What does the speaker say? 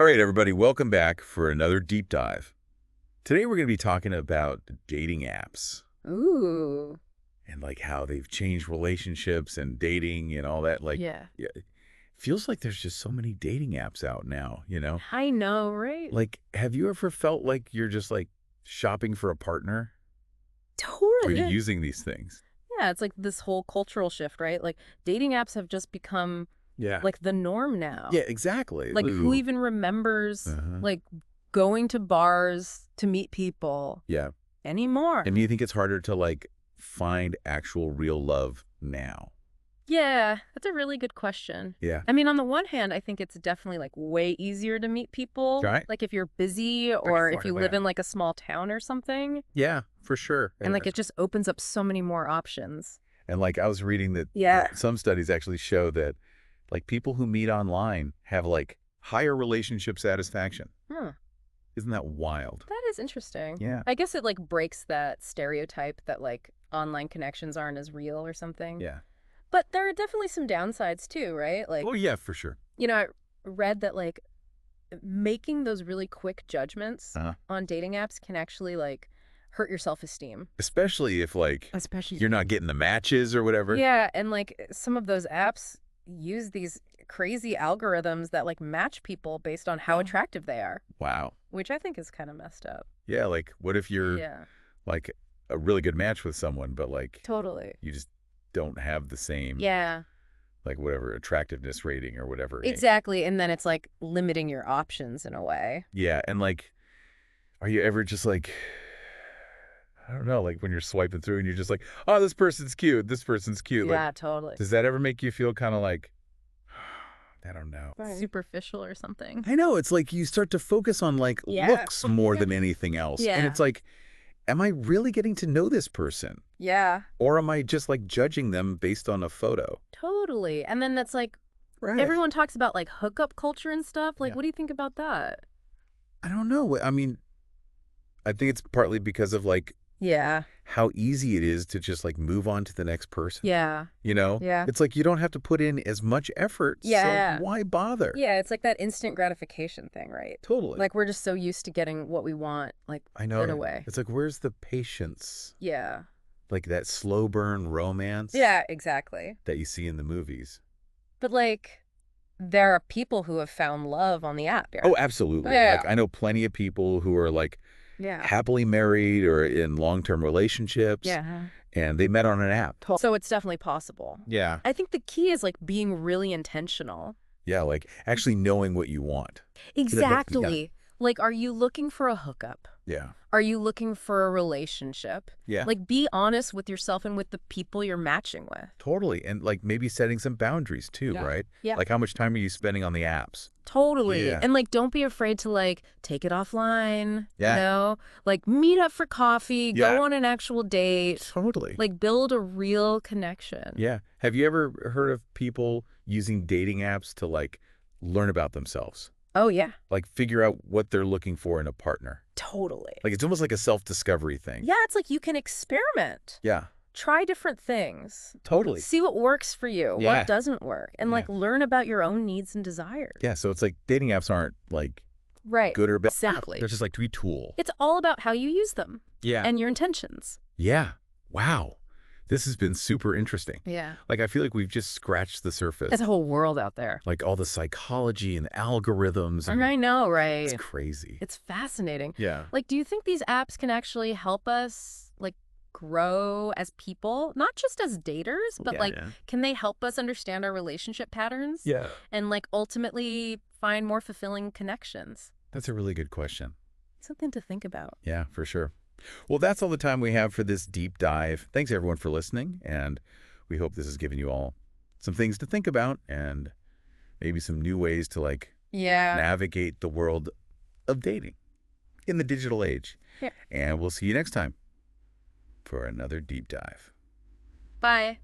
All right, everybody, welcome back for another deep dive. Today we're going to be talking about dating apps Ooh. and like how they've changed relationships and dating and all that. Yeah. Yeah, it feels like there's just so many dating apps out now? I know, right? Like, have you ever felt like you're just like shopping for a partner or Totally. you're Yeah. using these things? Yeah, it's like this whole cultural shift, right? Like dating apps have just become Yeah. like the norm now. Yeah, exactly. Like who Ooh. even remembers Uh-huh. like going to bars to meet people Yeah. anymore? And you think it's harder to like find actual real love now? Yeah, that's a really good question. Yeah. I mean, on the one hand, I think it's definitely like way easier to meet people. Right? Like if you're busy Very or if far you away. live in like a small town or something. Yeah, for sure. And like it just opens up so many more options. And like I was reading that Yeah. some studies actually show that like people who meet online have like higher relationship satisfaction. Hmm. Isn't that wild? That is interesting. Yeah. I guess it like breaks that stereotype that like online connections aren't as real or something. Yeah. But there are definitely some downsides too, right? Like, Oh yeah, for sure. I read that like making those really quick judgments Uh-huh. on dating apps can actually like hurt your self-esteem. Especially if like Especially. you're not getting the matches or whatever. Yeah, and like some of those apps use these crazy algorithms that like match people based on how attractive they are, Wow. which I think is kind of messed up. Yeah, like what if you're Yeah, like a really good match with someone, but like totally. you just don't have the same Yeah. like whatever attractiveness rating or whatever. Exactly. And then it's like limiting your options in a way. Yeah, and like are you ever just like I don't know, like when you're swiping through and you're just like, oh, this person's cute. This person's cute. Like, Yeah, totally. does that ever make you feel kind of like, I don't know. Right. Superficial or something. I know. It's like you start to focus on like Yeah. looks more than anything else. And Yeah. it's like, am I really getting to know this person? Yeah, Or am I just like judging them based on a photo? totally. And then that's like, Right. everyone talks about like hookup culture and stuff. Like, Yeah. what do you think about that? I don't know. I mean, I think it's partly because of like Yeah. how easy it is to just like move on to the next person. Yeah. You know? Yeah. It's like you don't have to put in as much effort. Yeah. So why bother? Yeah, it's like that instant gratification thing, right? Totally. Like we're just so used to getting what we want, like I know. right away. It's like, where's the patience? Yeah. Like that slow burn romance Yeah, exactly. that you see in the movies. But like, there are people who have found love on the app. Yeah. Oh, absolutely. Yeah. Like I know plenty of people who are like Yeah. happily married or in long-term relationships. Yeah. And they met on an app. So it's definitely possible. Yeah. I think the key is like being really intentional. Yeah, like actually knowing what you want. Exactly. Like, are you looking for a hookup? Yeah. Are you looking for a relationship? Yeah. Like, be honest with yourself and with the people you're matching with. Totally. And like maybe setting some boundaries too, Yeah. right? Yeah. Like how much time are you spending on the apps? Totally. Yeah. And like, don't be afraid to like take it offline. Yeah. You know, like meet up for coffee, Yeah. go on an actual date, Totally. like build a real connection. Yeah. Have you ever heard of people using dating apps to like learn about themselves? Oh, yeah. Like figure out what they're looking for in a partner. Totally. Like it's almost like a self-discovery thing. Yeah, it's like you can experiment. Yeah. Try different things. Totally. See what works for you, Yeah. what doesn't work, and like learn about your own needs and desires. Yeah. So it's like dating apps aren't like Right. good or bad. Exactly. They're just like to be tool. It's all about how you use them Yeah. and your intentions. Yeah. Wow. This has been super interesting. Yeah. Like I feel like we've just scratched the surface. There's a whole world out there. Like all the psychology and algorithms. And I know, right? it's crazy. It's fascinating. Yeah. Like, do you think these apps can actually help us, like, grow as people? Not just as daters, but, can they help us understand our relationship patterns? Yeah. And, like, ultimately find more fulfilling connections? That's a really good question. Something to think about. Yeah, for sure. Well, that's all the time we have for this deep dive. Thanks, everyone, for listening. And we hope this has given you all some things to think about and maybe some new ways to, like, navigate the world of dating in the digital age. Yeah. And we'll see you next time for another deep dive. Bye.